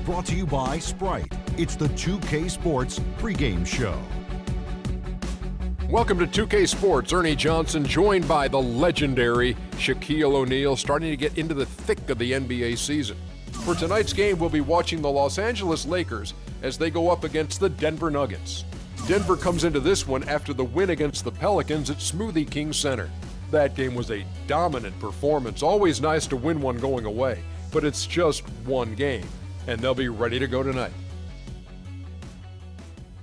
Brought to you by Sprite. It's the 2K Sports pregame show. Welcome to 2K Sports. Ernie Johnson joined by the legendary Shaquille O'Neal, starting to get into the thick of the NBA season. For tonight's game, we'll be watching the Los Angeles Lakers as they go up against the Denver Nuggets. Denver comes into this one after the win against the Pelicans at Smoothie King Center. That game was a dominant performance. Always nice to win one going away, but it's just one game, and they'll be ready to go tonight.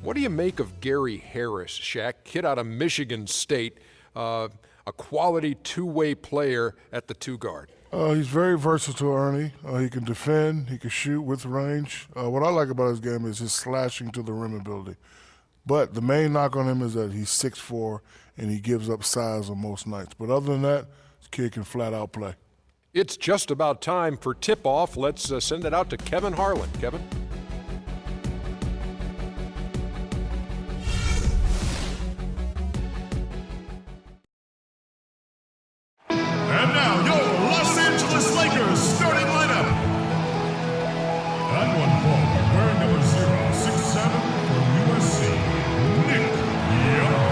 What do you make of Gary Harris, Shaq? Kid out of Michigan State, a quality two-way player at the two-guard. He's very versatile, Ernie. He can defend, he can shoot with range. What I like about his game is his slashing to the rim ability. But the main knock on him is that he's 6'4", and he gives up size on most nights. But other than that, this kid can flat out play. It's just about time for tip-off. Let's send it out to Kevin Harlan. Kevin? And now, your Los Angeles Lakers starting lineup. At one forward, wearing number 067 from USC, Nick Young.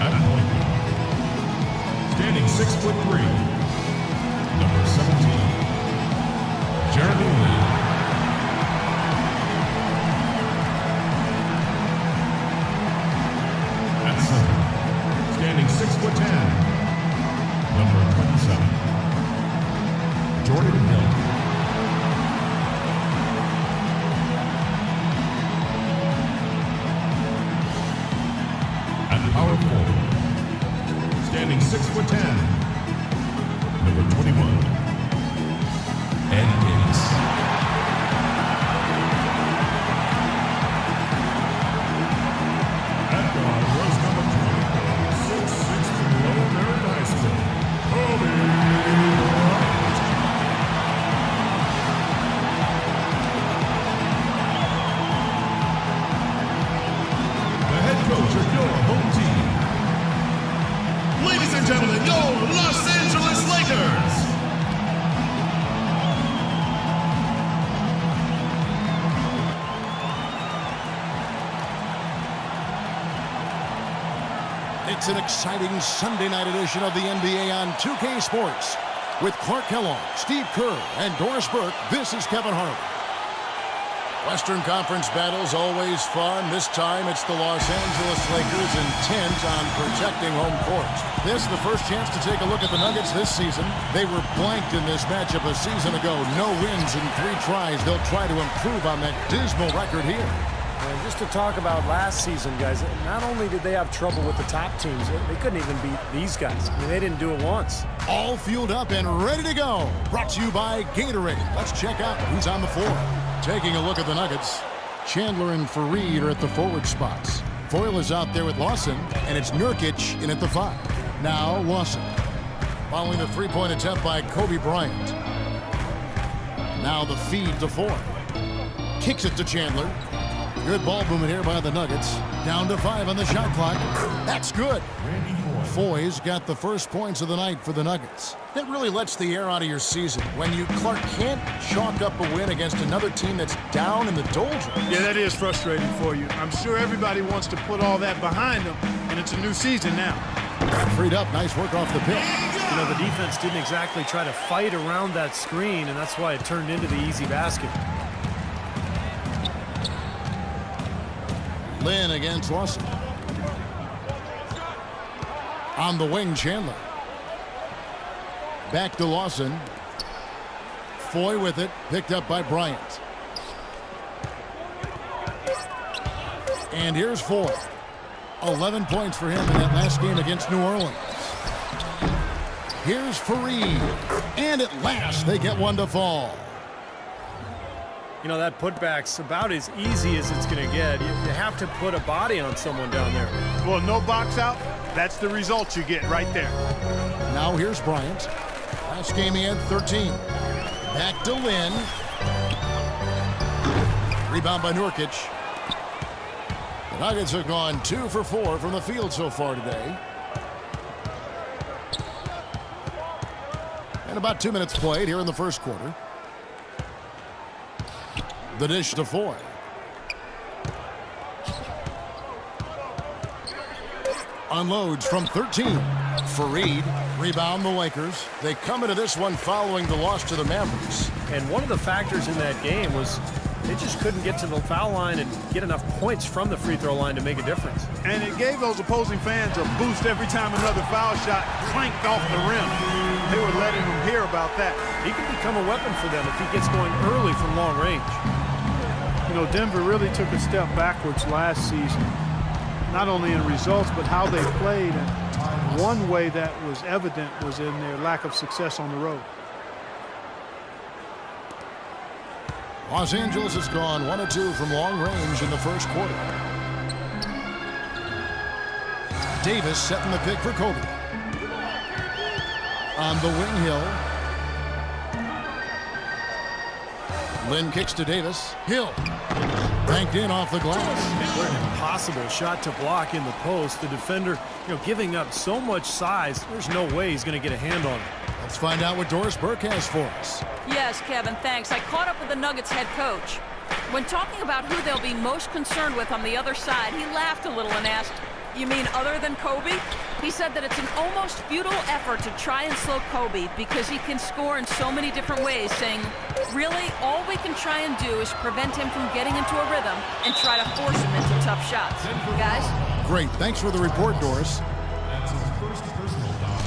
At point guard, standing 6'3", number 17, Jeremy Lee. Standing 6'10", number 27, Jordan Hill. At power forward, standing 6'10", number 21, Ed Davis. Ladies and gentlemen, your Los Angeles Lakers. It's an exciting Sunday night edition of the NBA on 2K Sports. With Clark Kellogg, Steve Kerr, and Doris Burke, this is Kevin Harlan. Western Conference battles always fun. This time it's the Los Angeles Lakers intent on protecting home court. This is the first chance to take a look at the Nuggets this season. They were blanked in this matchup a season ago. No wins in 3 tries. They'll try to improve on that dismal record here. And just to talk about last season, guys, not only did they have trouble with the top teams, they couldn't even beat these guys. I mean, they didn't do it once. All fueled up and ready to go. Brought to you by Gatorade. Let's check out who's on the floor. Taking a look at the Nuggets, Chandler and Fareed are at the forward spots. Foyle is out there with Lawson, and it's Nurkic in at the 5. Now Lawson, following the three-point attempt by Kobe Bryant. Now the feed to Foyle. Kicks it to Chandler. Good ball movement here by the Nuggets. Down to 5 on the shot clock. That's good. Foy's got the first points of the night for the Nuggets. That really lets the air out of your season when you, Clark, can't chalk up a win against another team that's down in the doldrums. Yeah, that is frustrating for you. I'm sure everybody wants to put all that behind them, and it's a new season now. Freed up, nice work off the pick. You know, the defense didn't exactly try to fight around that screen, and that's why it turned into the easy basket. Lynn against Lawson. On the wing, Chandler. Back to Lawson. Foy with it, picked up by Bryant. And here's Foy. 11 points for him in that last game against New Orleans. Here's Fareed. And at last, they get one to fall. You know, that putback's about as easy as it's going to get. You have to put a body on someone down there. Well, no box out. That's the result you get right there. Now here's Bryant. Last game he had 13. Back to Lynn. Rebound by Nurkic. The Nuggets have gone 2 for 4 from the field so far today. And about 2 minutes played here in the first quarter. The dish to Foy. Unloads from 13. Fareed, rebound the Lakers. They come into this one following the loss to the Mavericks. And one of the factors in that game was they just couldn't get to the foul line and get enough points from the free throw line to make a difference. And it gave those opposing fans a boost every time another foul shot clanked off the rim. They were letting him hear about that. He can become a weapon for them if he gets going early from long range. You know, Denver really took a step backwards last season, not only in results, but how they played. And one way that was evident was in their lack of success on the road. Los Angeles has gone 1 of 2 from long range in the first quarter. Davis setting the pick for Kobe. On the wing, Hill. Lynn kicks to Davis. Hill. Banked in off the glass. What an impossible shot to block in the post. The defender, giving up so much size, there's no way he's going to get a hand on it. Let's find out what Doris Burke has for us. Yes, Kevin, thanks. I caught up with the Nuggets head coach. When talking about who they'll be most concerned with on the other side, he laughed a little and asked, "You mean other than Kobe?" He said that it's an almost futile effort to try and slow Kobe because he can score in so many different ways, saying, really, all we can try and do is prevent him from getting into a rhythm and try to force him into tough shots. Guys? Great. Thanks for the report, Doris. That's his first personal foul.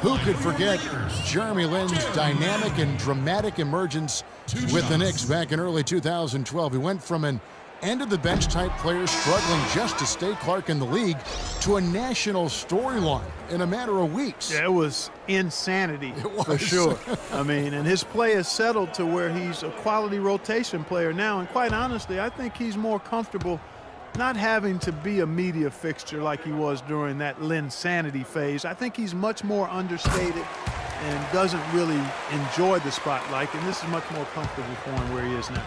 Who could forget Jeremy Lin's dynamic and dramatic emergence with the Knicks back in early 2012? He went from an end-of-the-bench type player struggling just to stay Clark in the league to a national storyline in a matter of weeks. Yeah, it was insanity for sure. I mean, and his play has settled to where he's a quality rotation player now. And quite honestly, I think he's more comfortable not having to be a media fixture like he was during that Linsanity phase. I think he's much more understated and doesn't really enjoy the spotlight, and this is much more comfortable for him where he is now.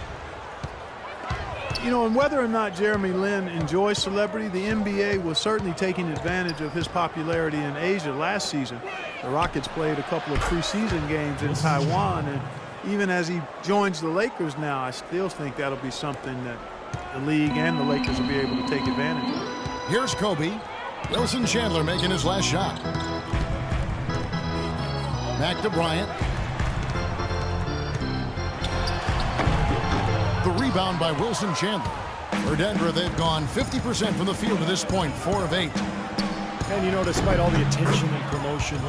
You know, and whether or not Jeremy Lin enjoys celebrity, the NBA was certainly taking advantage of his popularity in Asia last season. The Rockets played a couple of preseason games in Taiwan, and even as he joins the Lakers now, I still think that'll be something that the league and the Lakers will be able to take advantage of. Here's Kobe. Wilson Chandler making his last shot. Back to Bryant. The rebound by Wilson Chandler. For Denver, they've gone 50% from the field to this point, 4 of 8. And despite all the attention and promotion,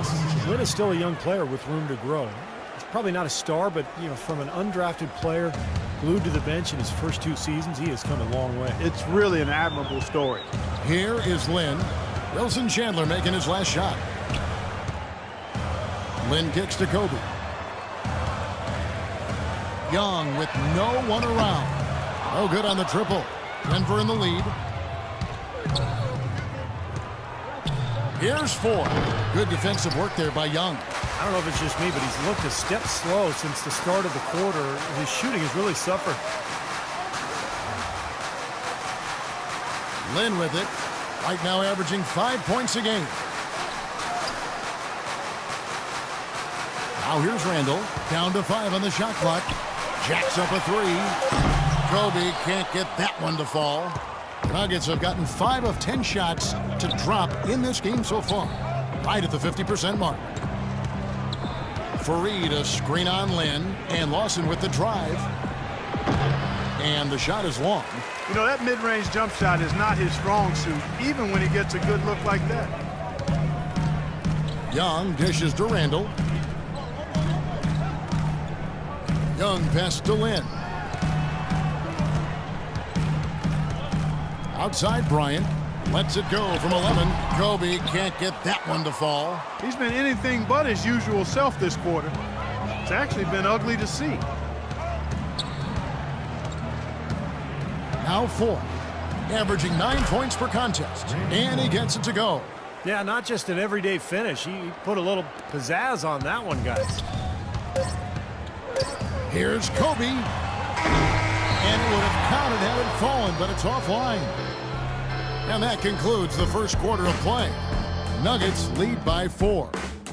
Lin is still a young player with room to grow. He's probably not a star, but from an undrafted player glued to the bench in his first 2 seasons, he has come a long way. It's really an admirable story. Here is Lin. Wilson Chandler making his last shot. Lin kicks to Kobe. Young with no one around. No good on the triple. Denver in the lead. Here's 4. Good defensive work there by Young. I don't know if it's just me, but he's looked a step slow since the start of the quarter. His shooting has really suffered. Lin with it. Right now averaging 5 points a game. Now here's Randall. Down to 5 on the shot clock. Jacks up a 3. Kobe can't get that one to fall. The Nuggets have gotten 5 of 10 shots to drop in this game so far. Right at the 50% mark. Fareed a screen on Lin, and Lawson with the drive. And the shot is long. That mid-range jump shot is not his strong suit, even when he gets a good look like that. Young dishes to Randall. Young pass to Lin. Outside Bryant. Lets it go from 11. Kobe can't get that one to fall. He's been anything but his usual self this quarter. It's actually been ugly to see. Now 4. Averaging 9 points per contest. And he gets it to go. Yeah, not just an everyday finish. He put a little pizzazz on that one, guys. Here's Kobe. And it would have counted had it fallen, but it's offline. And that concludes the first quarter of play. Nuggets lead by 4.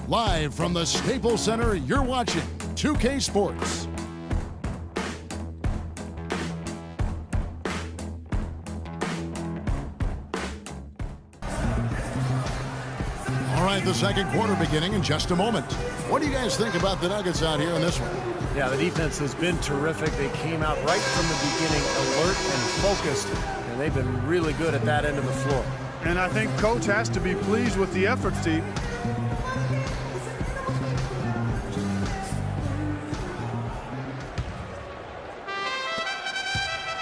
Live from the Staples Center, you're watching 2K Sports. All right, the second quarter beginning in just a moment. What do you guys think about the Nuggets out here in this one? Yeah, the defense has been terrific. They came out right from the beginning alert and focused, and they've been really good at that end of the floor. And I think Coach has to be pleased with the effort, Steve.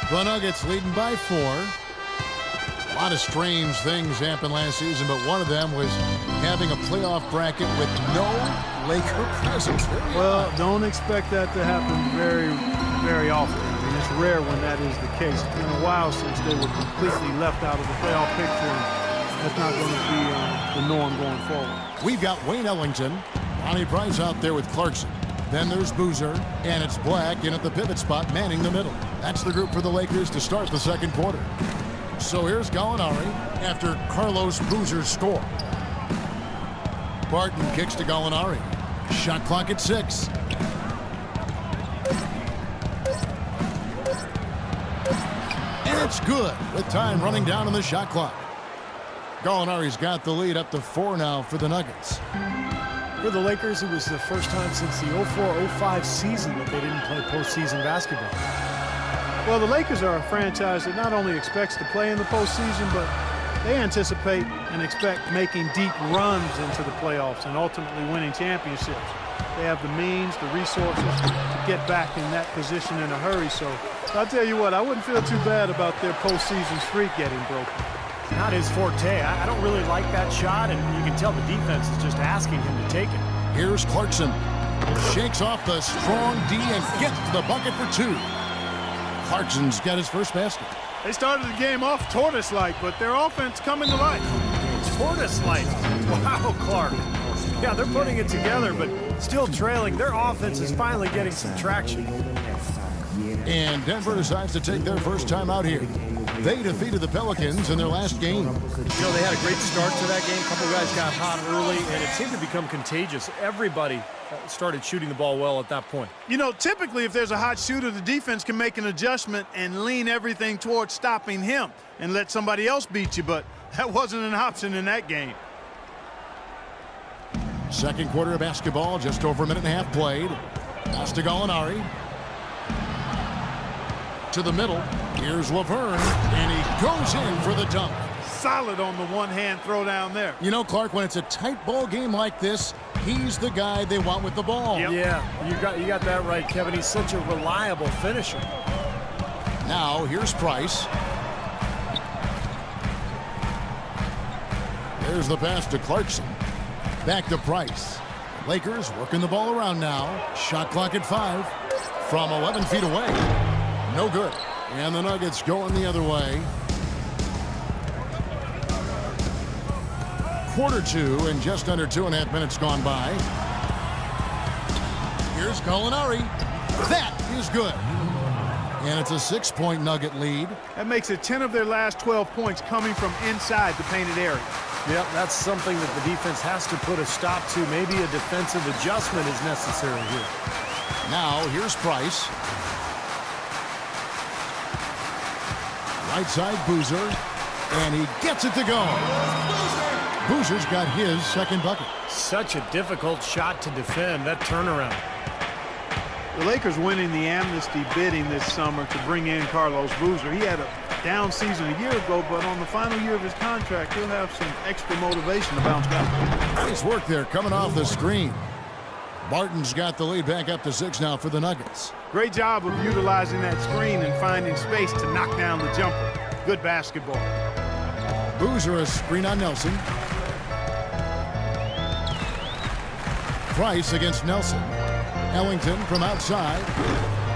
The Nuggets leading by 4. A lot of strange things happened last season, but one of them was having a playoff bracket with no Laker presence. Well, don't expect that to happen very, very often. I mean, it's rare when that is the case. It's been a while since they were completely left out of the playoff picture, and that's not going to be the norm going forward. We've got Wayne Ellington, Ronnie Price out there with Clarkson. Then there's Boozer, and it's Black in at the pivot spot, manning the middle. That's the group for the Lakers to start the second quarter. So here's Gallinari after Carlos Boozer's score. Barton kicks to Gallinari. Shot clock at 6. And it's good with time running down on the shot clock. Gallinari's got the lead up to 4 now for the Nuggets. For the Lakers, it was the first time since the 04-05 season that they didn't play postseason basketball. Well, the Lakers are a franchise that not only expects to play in the postseason, but they anticipate and expect making deep runs into the playoffs and ultimately winning championships. They have the means, the resources to get back in that position in a hurry. So I'll tell you what, I wouldn't feel too bad about their postseason streak getting broken. Not his forte. I don't really like that shot, and you can tell the defense is just asking him to take it. Here's Clarkson. Shakes off the strong D and gets to the bucket for 2. Clarkson's got his first basket. They started the game off tortoise-like, but their offense coming to life. Tortoise-like. Wow, Clark. Yeah, they're putting it together, but still trailing. Their offense is finally getting some traction. And Denver decides to take their first time out here. They defeated the Pelicans in their last game. You know, they had a great start to that game. A couple guys got hot early, and it seemed to become contagious. Everybody started shooting the ball well at that point. You know, typically if there's a hot shooter, the defense can make an adjustment and lean everything towards stopping him and let somebody else beat you, but that wasn't an option in that game. Second quarter of basketball, just over a minute and a half played. Pass to Gallinari. To the middle. Here's Laverne, and he goes in for the dunk. Solid on the one-hand throw down there. You know, Clark, when it's a tight ball game like this, he's the guy they want with the ball. Yep. Yeah, you got that right, Kevin. He's such a reliable finisher. Now, here's Price. There's the pass to Clarkson. Back to Price. Lakers working the ball around now. Shot clock at 5. From 11 feet away. No good. And the Nuggets going the other way. Quarter 2 and just under 2.5 minutes gone by. Here's Gallinari. That is good. And it's a 6-point Nugget lead. That makes it 10 of their last 12 points coming from inside the painted area. Yep, that's something that the defense has to put a stop to. Maybe a defensive adjustment is necessary here. Now, here's Price. Right side, Boozer. And he gets it to go. Boozer's got his second bucket. Such a difficult shot to defend, that turnaround. The Lakers winning the amnesty bidding this summer to bring in Carlos Boozer. He had a down season a year ago, but on the final year of his contract, he'll have some extra motivation to bounce back. Nice work there coming off the screen. Barton's got the lead back up to 6 now for the Nuggets. Great job of utilizing that screen and finding space to knock down the jumper. Good basketball. Boozer a screen on Nelson. Price against Nelson. Ellington from outside.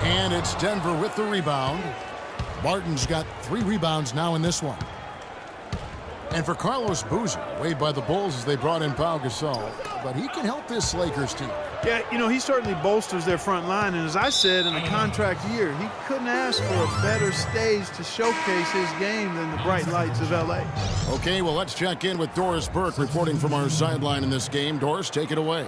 And it's Denver with the rebound. Barton's got 3 rebounds now in this one. And for Carlos Boozer, weighed by the Bulls as they brought in Pau Gasol, but he can help this Lakers team. Yeah, you know, he certainly bolsters their front line, and as I said, in a contract year, he couldn't ask for a better stage to showcase his game than the bright lights of L.A. Okay, well, let's check in with Doris Burke reporting from our sideline in this game. Doris, take it away.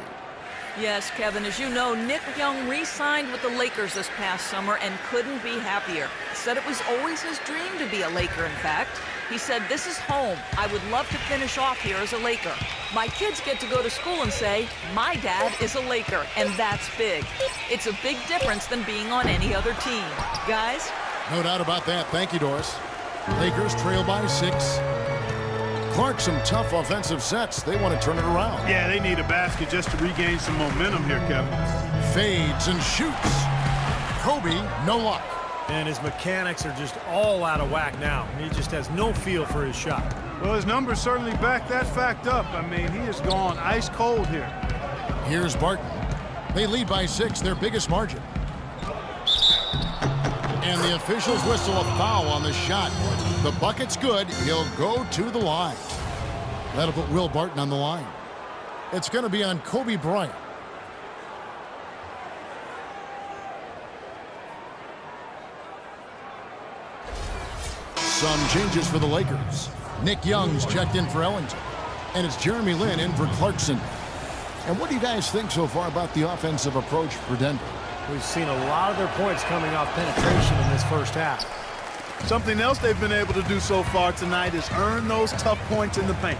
Yes, Kevin, as you know, Nick Young re-signed with the Lakers this past summer and couldn't be happier. Said it was always his dream to be a Laker, in fact. He said, "This is home. I would love to finish off here as a Laker. My kids get to go to school and say, my dad is a Laker, and that's big. It's a big difference than being on any other team." Guys? No doubt about that. Thank you, Doris. Lakers trail by 6. Clark, some tough offensive sets. They want to turn it around. Yeah, they need a basket just to regain some momentum here, Kevin. Fades and shoots. Kobe, no luck. And his mechanics are just all out of whack now. He just has no feel for his shot. Well, his numbers certainly back that fact up. I mean, he has gone ice cold here. Here's Barton. They lead by 6, their biggest margin. And the officials whistle a foul on the shot. The bucket's good. He'll go to the line. That'll put Will Barton on the line. It's going to be on Kobe Bryant. Some changes for the Lakers. Nick Young's checked in for Ellington. And it's Jeremy Lin in for Clarkson. And what do you guys think so far about the offensive approach for Denver? We've seen a lot of their points coming off penetration in this first half. Something else they've been able to do so far tonight is earn those tough points in the paint.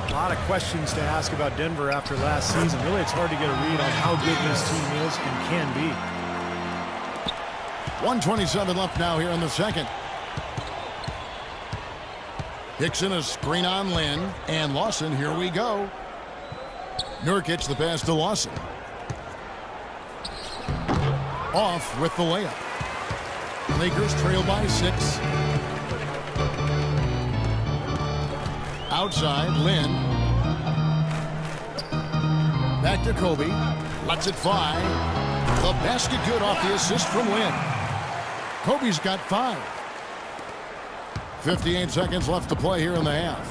A lot of questions to ask about Denver after last season. Really, it's hard to get a read on how good this team is and can be. 1:27 left now here in the second. Dixon, a screen on Lin, and Lawson, here we go. Nurkic, the pass to Lawson. Off with the layup. Lakers trail by 6. Outside, Lin. Back to Kobe. Lets it fly. The basket good off the assist from Lin. Kobe's got 5. 58 seconds left to play here in the half.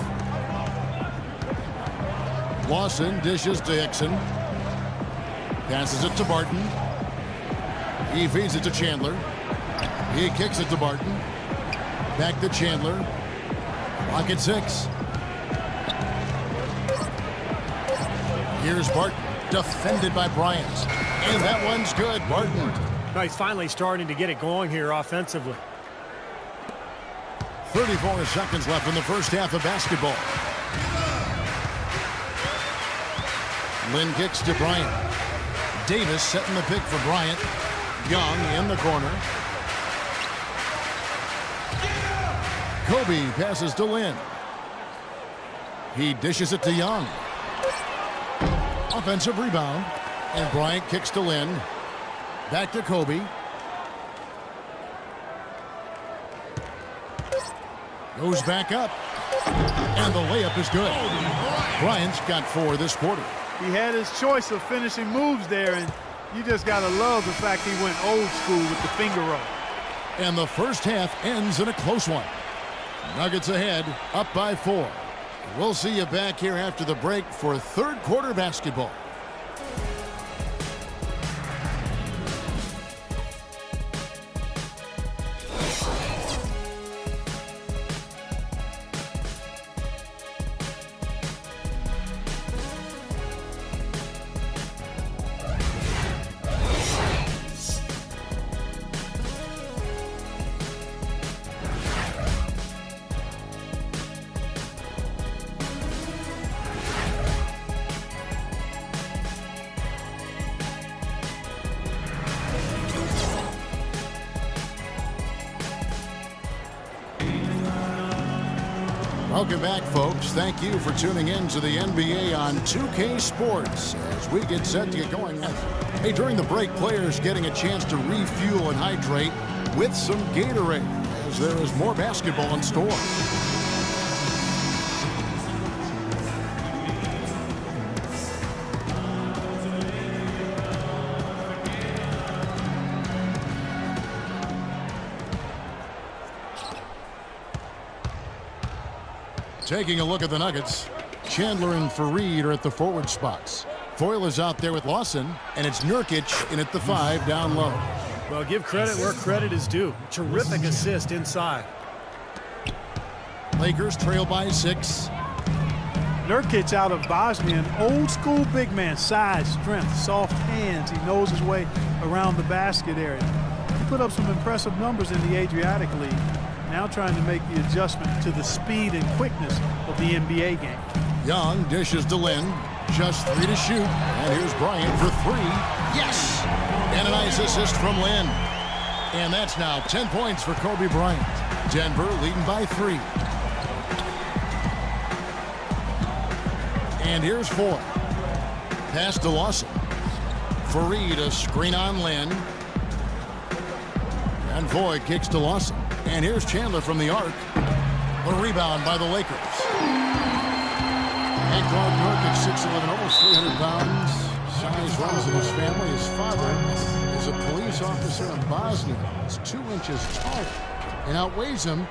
Lawson dishes to Hickson. Passes it to Barton. He feeds it to Chandler. He kicks it to Barton. Back to Chandler. Clock at 6. Here's Barton. Defended by Bryant. And that one's good. Barton. Now he's finally starting to get it going here offensively. 34 seconds left in the first half of basketball. Lin kicks to Bryant. Davis setting the pick for Bryant. Young in the corner. Kobe passes to Lin. He dishes it to Young. Offensive rebound. And Bryant kicks to Lin. Back to Kobe. Goes back up. And the layup is good. Bryant's got 4 this quarter. He had his choice of finishing moves there, and you just got to love the fact he went old school with the finger roll. And the first half ends in a close one. Nuggets ahead, up by 4. We'll see you back here after the break for third quarter basketball. Welcome back, folks. Thank you for tuning in to the NBA on 2K Sports as we get set to get going. Hey, during the break, players getting a chance to refuel and hydrate with some Gatorade as there is more basketball in store. Taking a look at the Nuggets, Chandler and Fareed are at the forward spots. Foyle is out there with Lawson, and it's Nurkic in at the 5 down low. Well, give credit where credit is due. Terrific assist inside. Lakers trail by 6. Nurkic out of Bosnia, an old school big man, size, strength, soft hands. He knows his way around the basket area. He put up some impressive numbers in the Adriatic League. Now trying to make the adjustment to the speed and quickness of the NBA game. Young dishes to Lynn. Just 3 to shoot. And here's Bryant for 3. Yes! And a nice assist from Lynn. And that's now 10 points for Kobe Bryant. Denver leading by 3. And here's Foy. Pass to Lawson. Fareed a screen on Lynn. And Foy kicks to Lawson. And here's Chandler from the arc. A rebound by the Lakers. And Clark Nurkic, 6'11", almost 300 pounds. Size runs in his family. His father is a police officer in Bosnia. He's 2 inches taller and outweighs him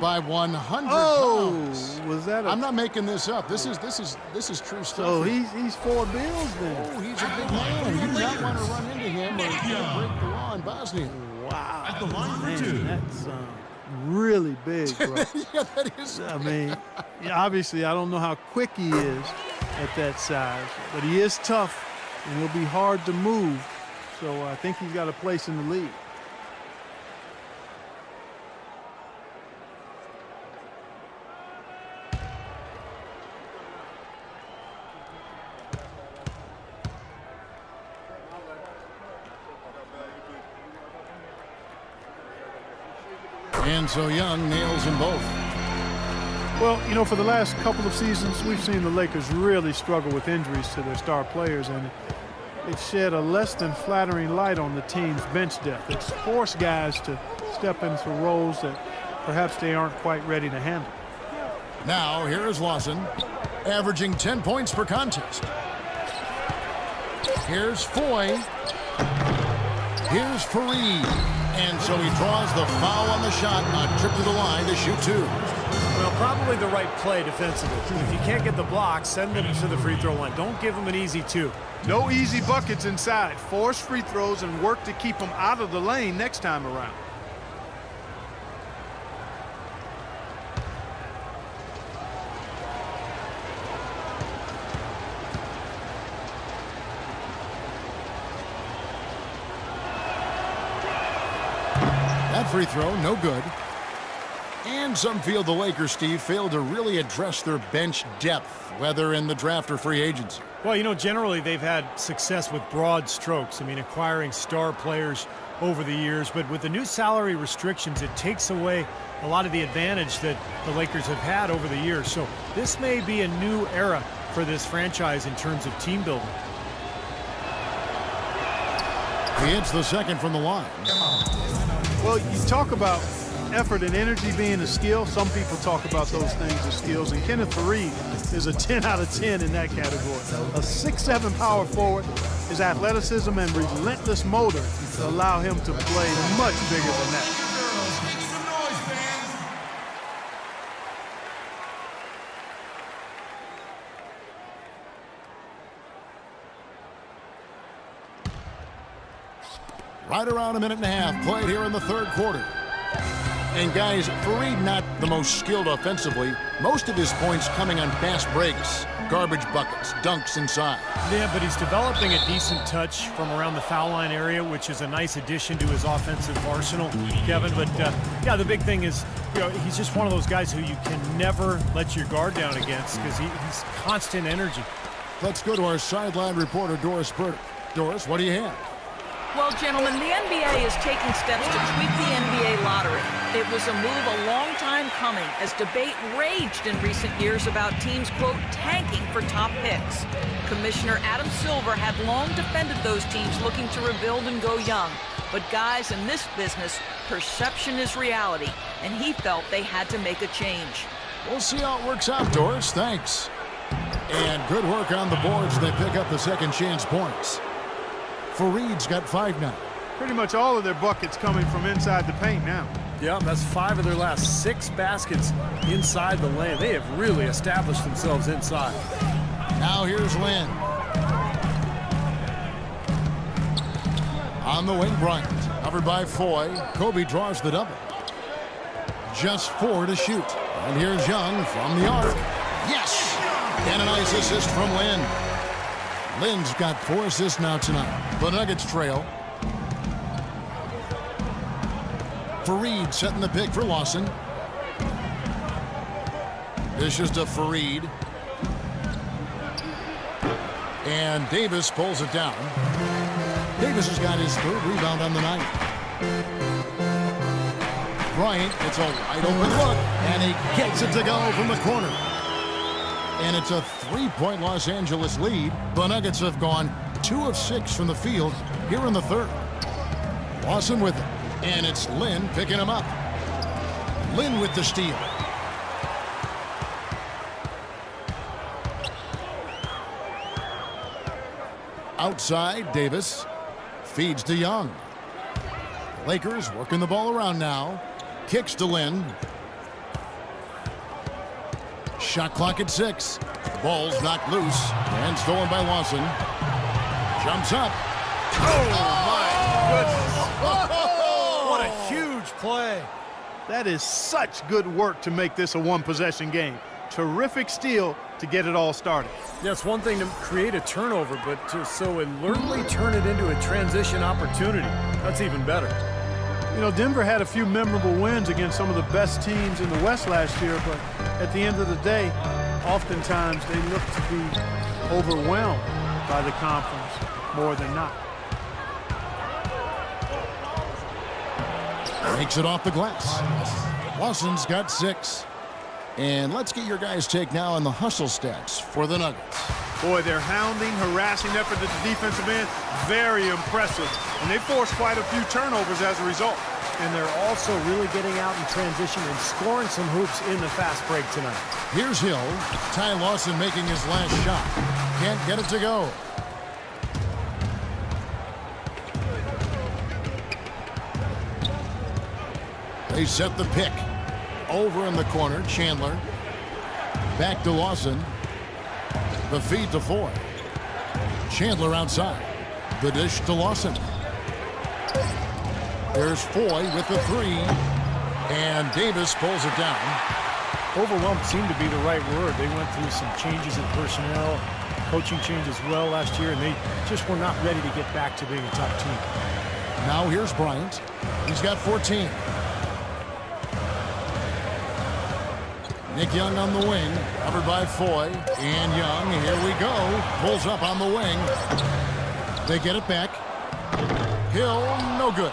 by 100 pounds. Was that I'm not making this up. This is true stuff. So he's 4 bills then. Oh, he's a big man. You do not want to run into him or break the law in Bosnia. Wow. At the line for Man, 2. that's really big, bro. Yeah, that is. I mean, obviously, I don't know how quick he is at that size, but he is tough, and he'll be hard to move. So I think he's got a place in the league. And so Young nails them both. Well, you know, for the last couple of seasons, we've seen the Lakers really struggle with injuries to their star players, and it shed a less than flattering light on the team's bench depth. It's forced guys to step into roles that perhaps they aren't quite ready to handle. Now, here is Lawson, averaging 10 points per contest. Here's Foy. Here's Fareed. And so he draws the foul on the shot, a trip to the line to shoot 2. Well, probably the right play defensively. If you can't get the block, send them to the free throw line. Don't give them an easy 2. No easy buckets inside. Force free throws and work to keep them out of the lane next time around. That free throw, no good. And some feel the Lakers, Steve, failed to really address their bench depth, whether in the draft or free agency. Well, you know, generally they've had success with broad strokes. I mean, acquiring star players over the years. But with the new salary restrictions, it takes away a lot of the advantage that the Lakers have had over the years. So this may be a new era for this franchise in terms of team building. He hits the second from the line. Well, you talk about effort and energy being a skill. Some people talk about those things as skills, and Kenneth Fareed is a 10 out of 10 in that category. A 6'7" power forward. His athleticism and relentless motor allow him to play much bigger than that. Right around a minute and a half played here in the third quarter. And guys, Fareed not the most skilled offensively. Most of his points coming on fast breaks, garbage buckets, dunks inside. Yeah, but he's developing a decent touch from around the foul line area, which is a nice addition to his offensive arsenal, Kevin. But yeah, the big thing is, you know, he's just one of those guys who you can never let your guard down against because he's constant energy. Let's go to our sideline reporter, Doris Burdick. Doris, what do you have? Well, gentlemen, the NBA is taking steps to tweak the NBA lottery. It was a move a long time coming as debate raged in recent years about teams, quote, tanking for top picks. Commissioner Adam Silver had long defended those teams looking to rebuild and go young. But guys, in this business, perception is reality, and he felt they had to make a change. We'll see how it works out, Doris. Thanks. And good work on the boards. They pick up the second chance points. Fareed's got 5 now. Pretty much all of their buckets coming from inside the paint now. Yeah, that's 5 of their last 6 baskets inside the lane. They have really established themselves inside. Now here's Lynn. On the wing, Bryant. Covered by Foy. Kobe draws the double. Just 4 to shoot. And here's Young from the arc. Yes! And a nice assist from Lynn. Lynn's got 4 assists now tonight. The Nuggets trail. Fareed setting the pick for Lawson. Dishes to Fareed. And Davis pulls it down. Davis has got his 3rd rebound on the night. Bryant, it's a wide open look, and he gets it to go from the corner. And it's a 3-point Los Angeles lead. The Nuggets have gone 2 of 6 from the field here in the 3rd. Lawson with it, and it's Lynn picking him up. Lynn with the steal. Outside, Davis feeds to Young. Lakers working the ball around now. Kicks to Lynn. Shot clock at 6. The ball's knocked loose and stolen by Lawson. Jumps up. What a huge play. That is such good work to make this a one-possession game. Terrific steal to get it all started. Yeah, it's one thing to create a turnover, but to so alertly turn it into a transition opportunity, that's even better. You know, Denver had a few memorable wins against some of the best teams in the West last year, but at the end of the day, oftentimes they look to be overwhelmed by the conference more than not. Makes it off the glass. Lawson's got 6. And let's get your guys' take now on the hustle stats for the Nuggets. Boy, their hounding, harassing effort at the defensive end, very impressive. And they forced quite a few turnovers as a result. And they're also really getting out in transition and scoring some hoops in the fast break tonight. Here's Hill. Ty Lawson making his last shot. Can't get it to go. They set the pick. Over in the corner, Chandler. Back to Lawson. The feed to Foy. Chandler outside. The dish to Lawson. There's Foy with the 3. And Davis pulls it down. Overwhelmed seemed to be the right word. They went through some changes in personnel, coaching change as well last year, and they just were not ready to get back to being a top team. Now here's Bryant. He's got 14. Nick Young on the wing, covered by Foy. And Young, here we go. Pulls up on the wing. They get it back. Hill, no good.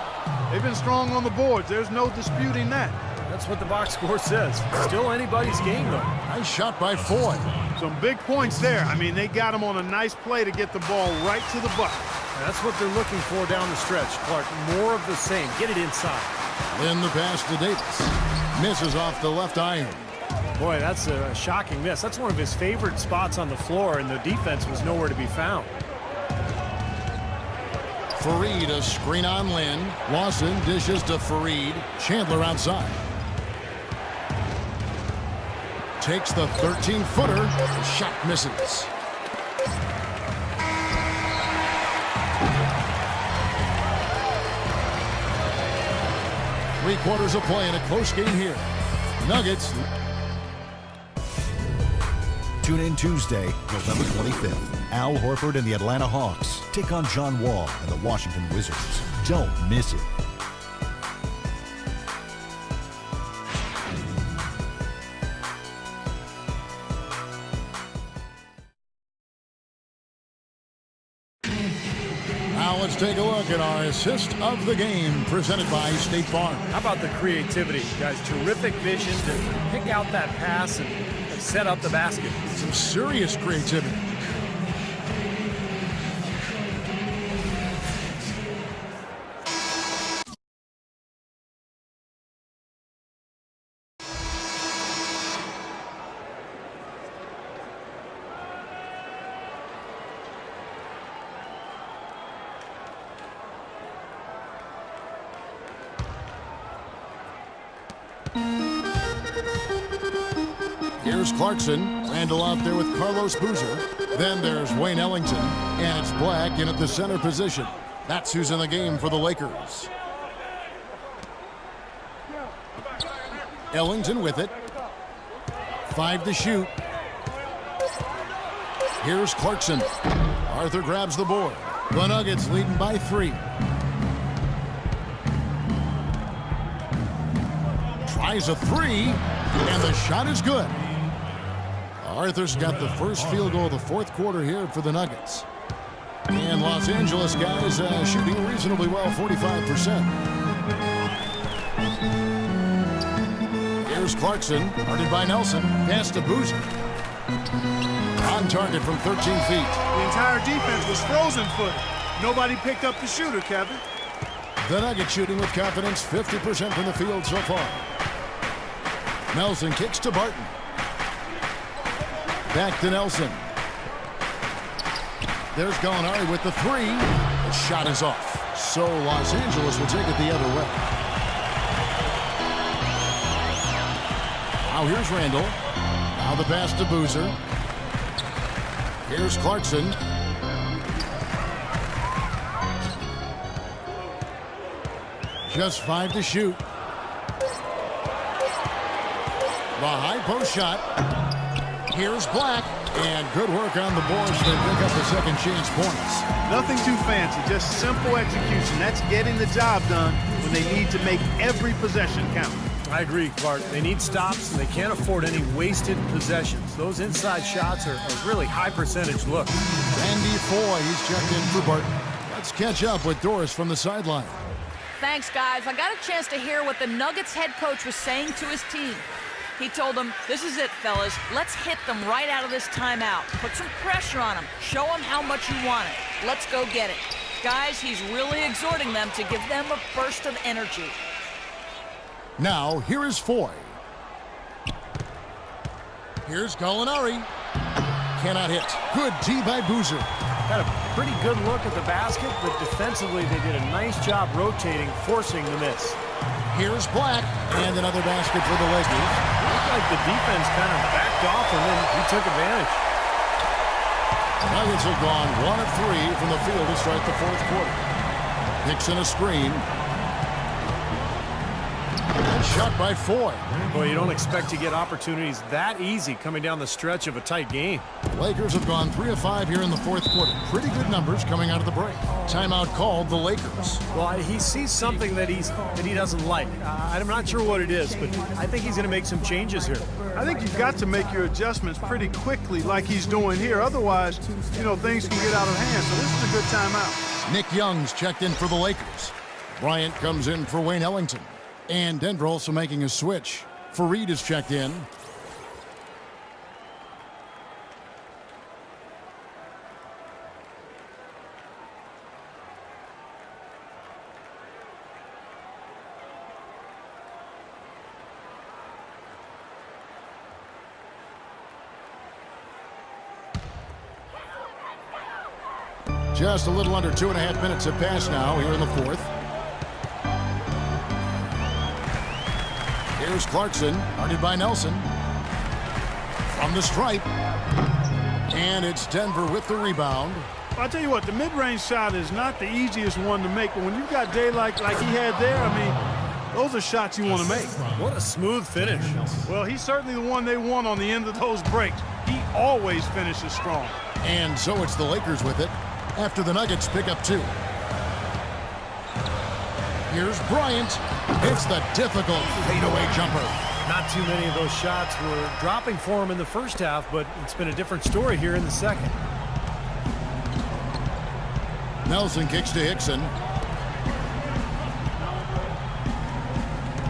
They've been strong on the boards. There's no disputing that. That's what the box score says. Still anybody's game, though. Nice shot by Foy. Some big points there. I mean, they got him on a nice play to get the ball right to the bucket. That's what they're looking for down the stretch, Clark. More of the same. Get it inside. Then the pass to Davis. Misses off the left iron. Boy, that's a shocking miss. That's one of his favorite spots on the floor, and the defense was nowhere to be found. Fareed, a screen on Lynn. Lawson dishes to Fareed. Chandler outside. Takes the 13-footer. The shot misses. Three-quarters of play in a close game here. Nuggets. Tune in Tuesday, November 25th. Al Horford and the Atlanta Hawks take on John Wall and the Washington Wizards. Don't miss it. Now let's take a look at our assist of the game presented by State Farm. How about the creativity, guys? Terrific vision to pick out that pass and set up the basket. Some serious creativity. Here's Clarkson. Randall out there with Carlos Boozer. Then there's Wayne Ellington. And it's Black in at the center position. That's who's in the game for the Lakers. Ellington with it. 5 to shoot. Here's Clarkson. Arthur grabs the board. The Nuggets leading by 3. Tries a 3, and the shot is good. Arthur's got the first field goal of the fourth quarter here for the Nuggets. And Los Angeles guys shooting reasonably well, 45%. Here's Clarkson, guarded by Nelson. Pass to Boozer. On target from 13 feet. The entire defense was frozen footed. Nobody picked up the shooter, Kevin. The Nuggets shooting with confidence, 50% from the field so far. Nelson kicks to Barton. Back to Nelson. There's Gallinari with the 3. The shot is off. So Los Angeles will take it the other way. Now here's Randall. Now the pass to Boozer. Here's Clarkson. Just 5 to shoot. The high post shot. Here's Black. And good work on the boards. They pick up the second chance points. Nothing too fancy, just simple execution. That's getting the job done when they need to make every possession count. I agree, Clark. They need stops, and they can't afford any wasted possessions. Those inside shots are really high percentage looks. Randy Foy, he's checked in for Barton. Let's catch up with Doris from the sideline. Thanks, guys. I got a chance to hear what the Nuggets head coach was saying to his team. He told them, this is it, fellas. Let's hit them right out of this timeout. Put some pressure on them. Show them how much you want it. Let's go get it. Guys, he's really exhorting them to give them a burst of energy. Now, here is Foy. Here's Gallinari. Cannot hit. Good D by Boozer. Had a pretty good look at the basket, but defensively they did a nice job rotating, forcing the miss. Here's Black, and another basket for the Lakers. Looked like the defense kind of backed off, and then he took advantage. The Nuggets have gone 1 of 3 from the field to start the fourth quarter. Nixon a screen. And shot by Foy. Boy, you don't expect to get opportunities that easy coming down the stretch of a tight game. Lakers have gone 3 of 5 here in the fourth quarter. Pretty good numbers coming out of the break. Timeout called the Lakers. Well, he sees something that he doesn't like. I'm not sure what it is, but I think he's going to make some changes here. I think you've got to make your adjustments pretty quickly like he's doing here. Otherwise, things can get out of hand. So this is a good timeout. Nick Young's checked in for the Lakers. Bryant comes in for Wayne Ellington. And Denver also making a switch. Fareed is checked in. Just a little under 2.5 minutes have passed now here in the fourth. Here's Clarkson, guarded by Nelson. From the stripe. And it's Denver with the rebound. I'll tell you what, the mid-range shot is not the easiest one to make, but when you've got daylight like he had there, those are shots you want to make. What a smooth finish. Well, he's certainly the one they want on the end of those breaks. He always finishes strong. And so it's the Lakers with it after the Nuggets pick up 2. Here's Bryant. It's the difficult fadeaway jumper. Not too many of those shots were dropping for him in the first half, but it's been a different story here in the second. Nelson kicks to Hickson.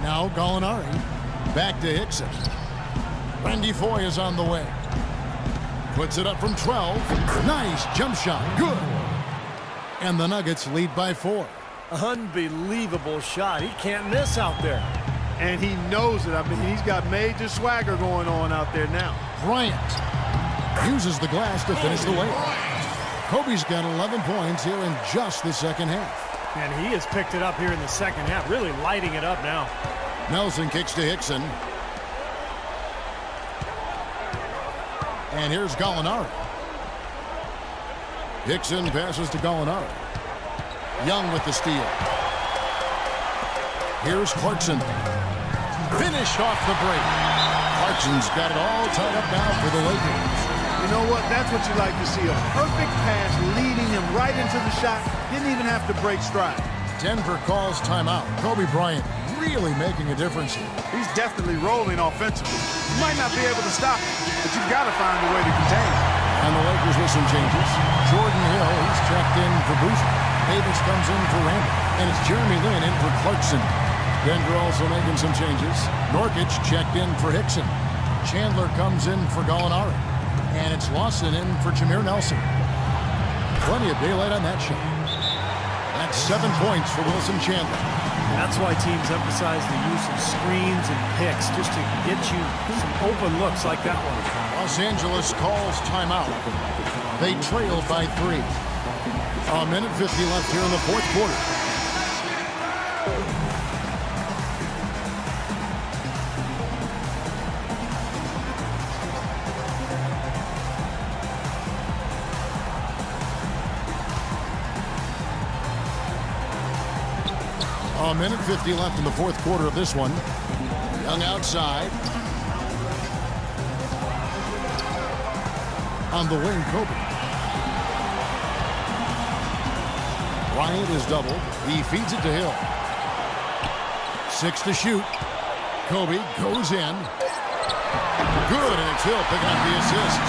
Now Gallinari. Back to Hickson. Randy Foy is on the way. Puts it up from 12. Nice jump shot. Good. And the Nuggets lead by 4. Unbelievable shot. He can't miss out there. And he knows it. He's got major swagger going on out there now. Bryant uses the glass to finish the layup. Kobe's got 11 points here in just the second half. And he has picked it up here in the second half, really lighting it up now. Nelson kicks to Hickson. And here's Gallinari. Hickson passes to Gallinari. Young with the steal. Here's Clarkson. Finished off the break. Clarkson's got it all tied up now for the Lakers. You know what? That's what you like to see. A perfect pass leading him right into the shot. Didn't even have to break stride. Denver calls timeout. Kobe Bryant really making a difference here. He's definitely rolling offensively. You might not be able to stop him, but you've got to find a way to contain him. And the Lakers with some changes. Jordan Hill, he's checked in for Boozer. Davis comes in for Randall. And it's Jeremy Lin in for Clarkson. Denver also making some changes. Nurkic checked in for Hickson. Chandler comes in for Gallinari. And it's Lawson in for Jameer Nelson. Plenty of daylight on that shot. That's 7 points for Wilson Chandler. That's why teams emphasize the use of screens and picks just to get you some open looks like that one. Los Angeles calls timeout. They trailed by 3. A minute 50 left here in the fourth quarter. A minute 50 left in the fourth quarter of this one. Young outside. On the wing, Kobe. Bryant is doubled. He feeds it to Hill. 6 to shoot. Kobe goes in. Good, and it's Hill picking up the assist.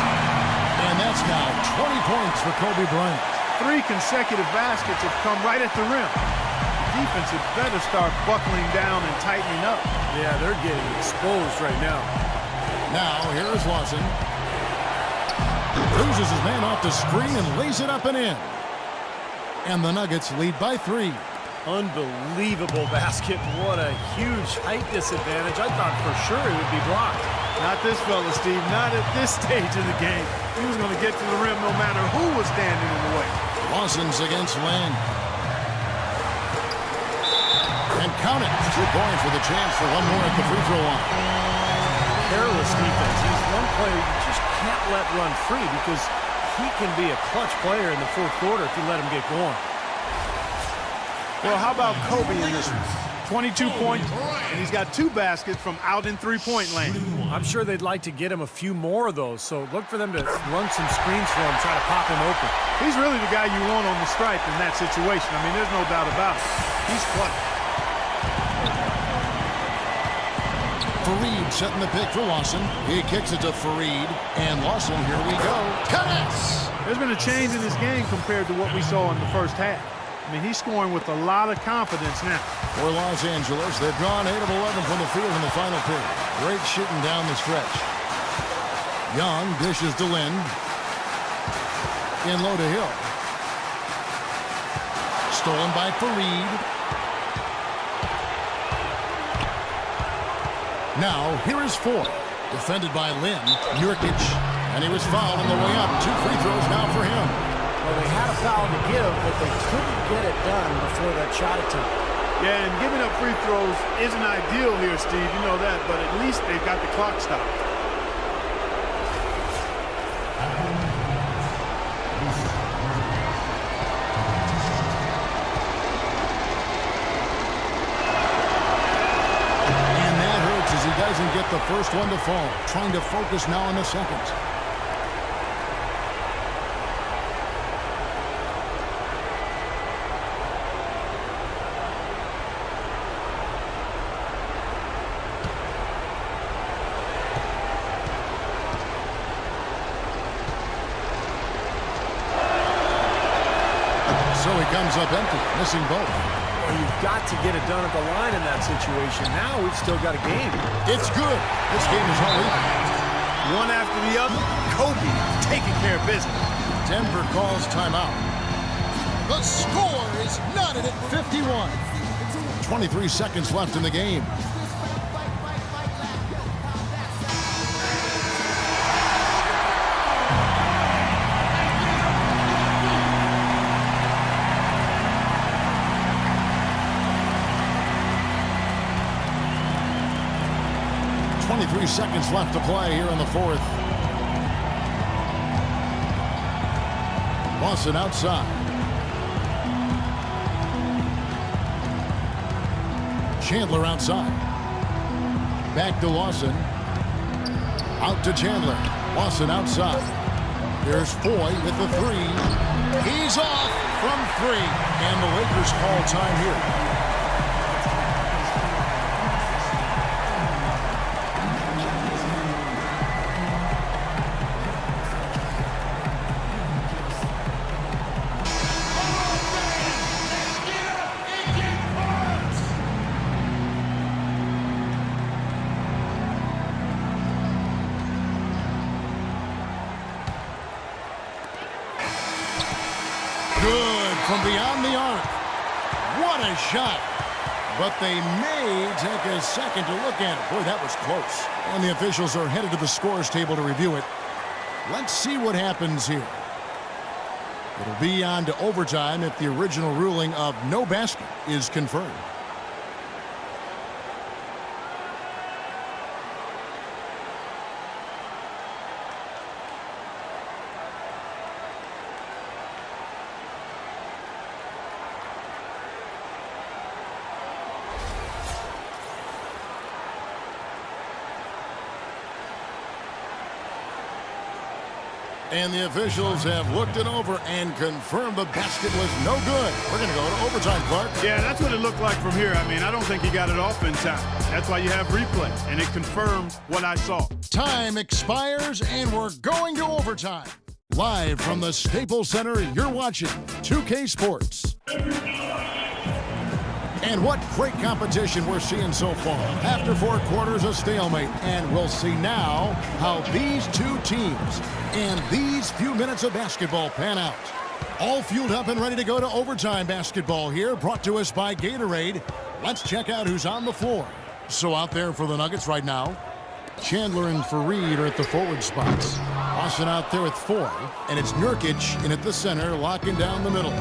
And that's now 20 points for Kobe Bryant. 3 consecutive baskets have come right at the rim. Defense had better start buckling down and tightening up. Yeah, they're getting exposed right now. Now, here's Lawson. Loses his man off the screen and lays it up and in. And the Nuggets lead by 3. Unbelievable basket. What a huge height disadvantage. I thought for sure it would be blocked. Not this fella, Steve. Not at this stage of the game. He was going to get to the rim no matter who was standing in the way. Lawson's against Lane. And count it. 2 points with a chance for one more at the free throw line. Careless defense. He's one player you just can't let run free because he can be a clutch player in the fourth quarter if you let him get going. Well, how about Kobe in this one? 22 points, and he's got 2 baskets from out in three-point land. I'm sure they'd like to get him a few more of those, so look for them to run some screens for him, try to pop him open. He's really the guy you want on the stripe in that situation. I mean, there's no doubt about it. He's clutch. Fareed setting the pick for Lawson. He kicks it to Fareed. And Lawson, here we go. Connects! There's been a change in this game compared to what we saw in the first half. I mean, he's scoring with a lot of confidence now. For Los Angeles, they've drawn 8 of 11 from the field in the final period. Great shooting down the stretch. Young dishes to Lin. In low to Hill. Stolen by Fareed. Now, here is 4. Defended by Lin. Nurkic. And he was fouled on the way up. 2 free throws now for him. Well, they had a foul to give, but they couldn't get it done before that shot attempt. Yeah, and giving up free throws isn't ideal here, Steve. You know that, but at least they've got the clock stopped. Doesn't get the first one to fall. Trying to focus now on the second. So he comes up empty, missing both. Well, you've got to get it done at the line in that situation. Now we've still got a game. It's good. This game is all even. One after the other, Kobe taking care of business. Denver calls timeout. The score is knotted at 51. 23 seconds left in the game. Seconds left to play here in the fourth. Lawson outside. Chandler outside. Back to Lawson. Out to Chandler. Lawson outside. Here's Foy with the three. He's off from three. And the Lakers call time here. Good from beyond the arc. What a shot. But they may take a second to look at it. Boy, that was close. And the officials are headed to the scores table to review it. Let's see what happens here. It'll be on to overtime if the original ruling of no basket is confirmed. And the officials have looked it over and confirmed the basket was no good. We're going to go to overtime, Clark. Yeah, that's what it looked like from here. I mean, I don't think he got it off in time. That's why you have replay, and it confirmed what I saw. Time expires, and we're going to overtime. Live from the Staples Center, you're watching 2K Sports. And what great competition we're seeing so far. After 4 quarters, a stalemate. And we'll see now how these two teams and these few minutes of basketball pan out. All fueled up and ready to go to overtime basketball here, brought to us by Gatorade. Let's check out who's on the floor. So out there for the Nuggets right now, Chandler and Fareed are at the forward spots. Lawson out there with 4, and it's Nurkic in at the center, locking down the middle.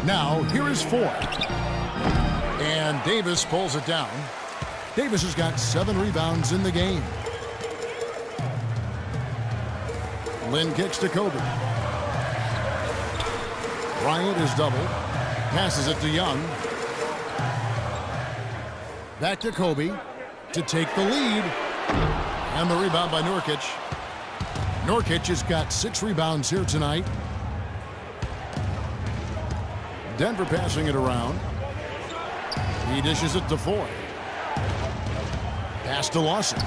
Now, here is 4. And Davis pulls it down. Davis has got 7 rebounds in the game. Lynn kicks to Kobe. Bryant is doubled. Passes it to Young. Back to Kobe to take the lead. And the rebound by Nurkic. Nurkic has got 6 rebounds here tonight. Denver passing it around. He dishes it to Foy. Pass to Lawson.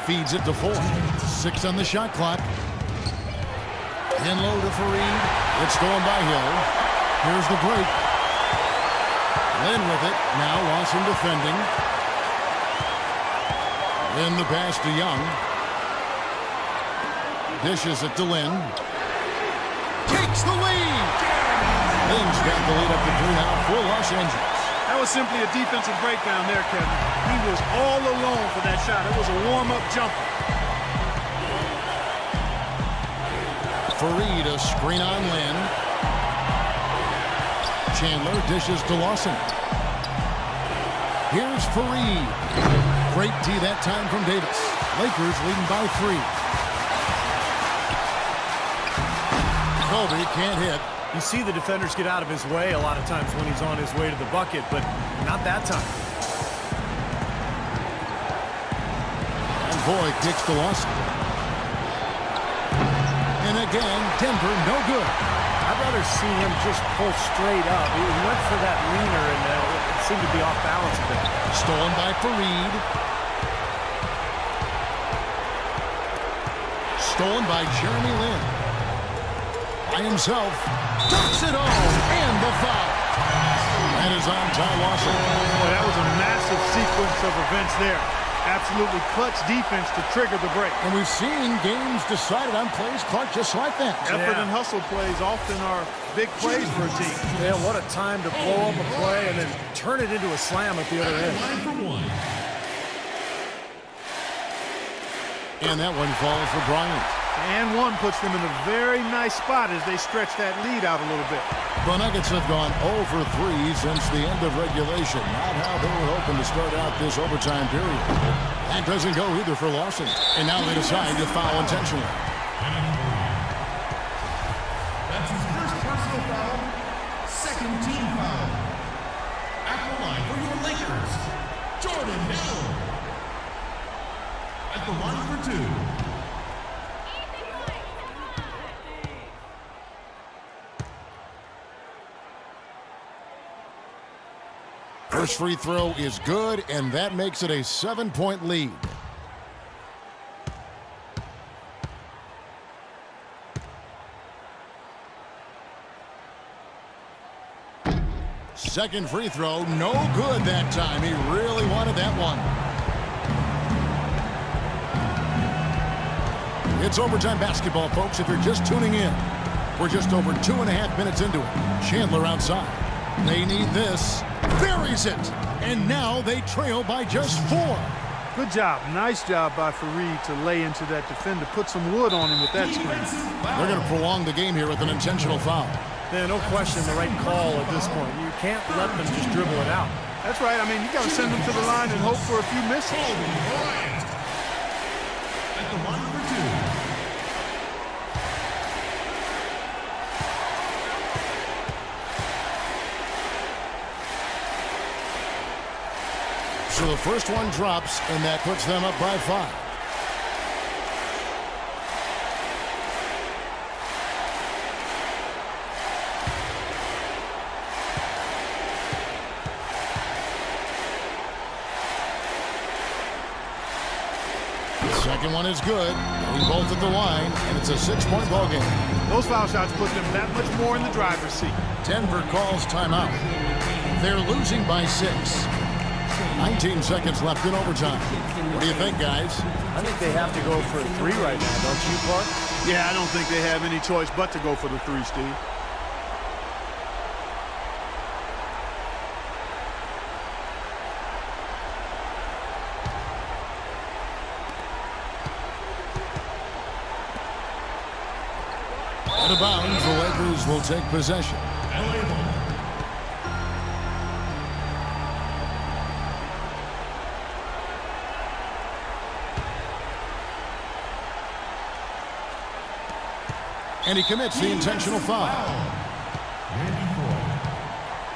Feeds it to Foy. 6 on the shot clock. In low to Fareed. It's stolen by Hill. Here's the break. Lynn with it. Now Lawson defending. Lynn the pass to Young. Dishes it to Lynn. Takes the lead. Lynn's got the lead up to 3 now for Los Angeles. That was simply a defensive breakdown there, Kevin. He was all alone for that shot. It was a warm-up jumper. Fareed a screen on Lynn. Chandler dishes to Lawson. Here's Fareed. Great tee that time from Davis. Lakers leading by 3. Kobe can't hit. You see the defenders get out of his way a lot of times when he's on his way to the bucket, but not that time. And Foy kicks to Lawson. And again, Denver no good. I'd rather see him just pull straight up. He went for that leaner, and it seemed to be off balance a bit. Stolen by Fareed. Stolen by Jeremy Lin. By himself. Dunks it home. And the foul. That is on Ty Lawson. Boy, that was a massive sequence of events there. Absolutely clutch defense to trigger the break. And we've seen games decided on plays, Clark, just like that. Effort and hustle plays often are big plays for a team. Yeah, what a time to blow up a play and then turn it into a slam at the other end. And that one falls for Bryant. And one puts them in a very nice spot as they stretch that lead out a little bit. The Nuggets have gone 0 for 3 since the end of regulation. Not how they were hoping to start out this overtime period. That doesn't go either for Lawson. And now they decide to foul intentionally. Lakers, Jordan Hill. At the line for two. First free throw is good, and that makes it a 7-point lead. Second free throw, no good that time. He really wanted that one. It's overtime basketball, folks, if you're just tuning in. We're just over 2.5 minutes into it. Chandler outside. They need this. Buries it. And now they trail by just 4. Good job. Nice job by Fareed to lay into that defender. Put some wood on him with that screen. They're going to prolong the game here with an intentional foul. Yeah, no question, the right call at this point. You can't let them just dribble it out. That's right. I mean, you got to send them to the line and hope for a few misses. At the line for two. So the first one drops, and that puts them up by 5. Second one is good. They both at the line, and it's a 6-point ball game. Those foul shots put them that much more in the driver's seat. Denver calls timeout. They're losing by 6. 19 seconds left in overtime. What do you think, guys? I think they have to go for a 3 right now, don't you, Clark? Yeah, I don't think they have any choice but to go for the 3, Steve. Out of bounds, the Lakers will take possession. And he commits the intentional foul.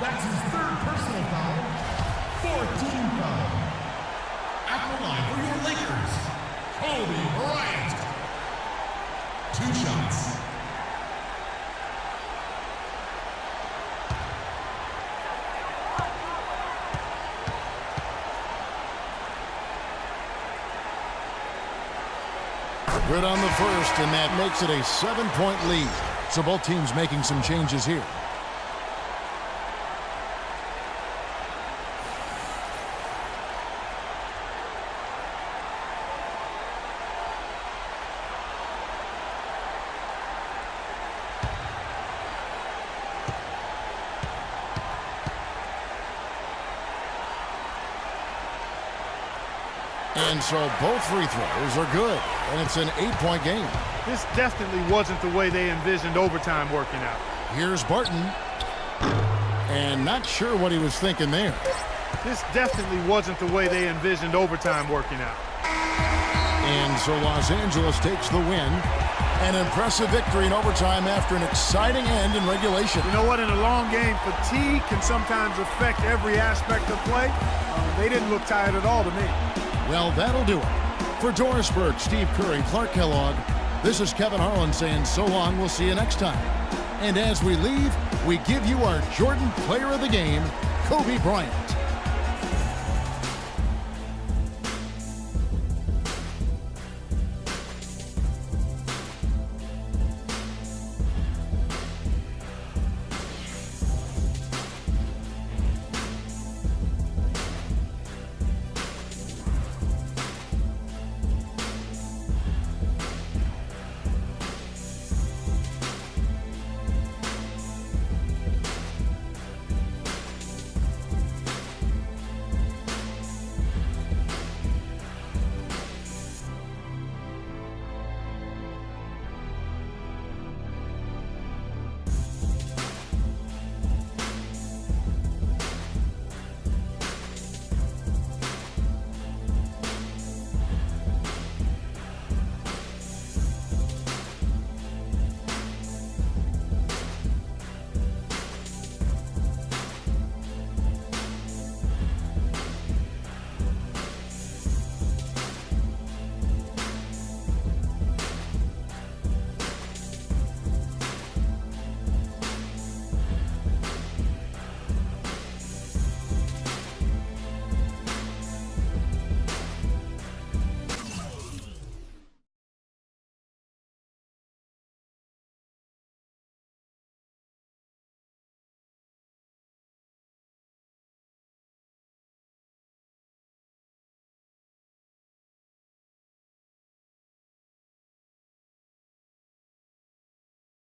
That's his 3rd personal foul. 14 foul. At the line for your Lakers, Kobe Bryant. 2 shots. Good on the first, and that makes it a 7-point lead. So both teams making some changes here. And so both free throws are good, and it's an 8-point game. This definitely wasn't the way they envisioned overtime working out. Here's Barton. And not sure what he was thinking there. This definitely wasn't the way they envisioned overtime working out. And so Los Angeles takes the win. An impressive victory in overtime after an exciting end in regulation. You know what? In a long game, fatigue can sometimes affect every aspect of play. They didn't look tired at all to me. Well, that'll do it. For Doris Burke, Steve Kerr, and Clark Kellogg, this is Kevin Harlan saying so long. We'll see you next time. And as we leave, we give you our Jordan Player of the Game, Kobe Bryant.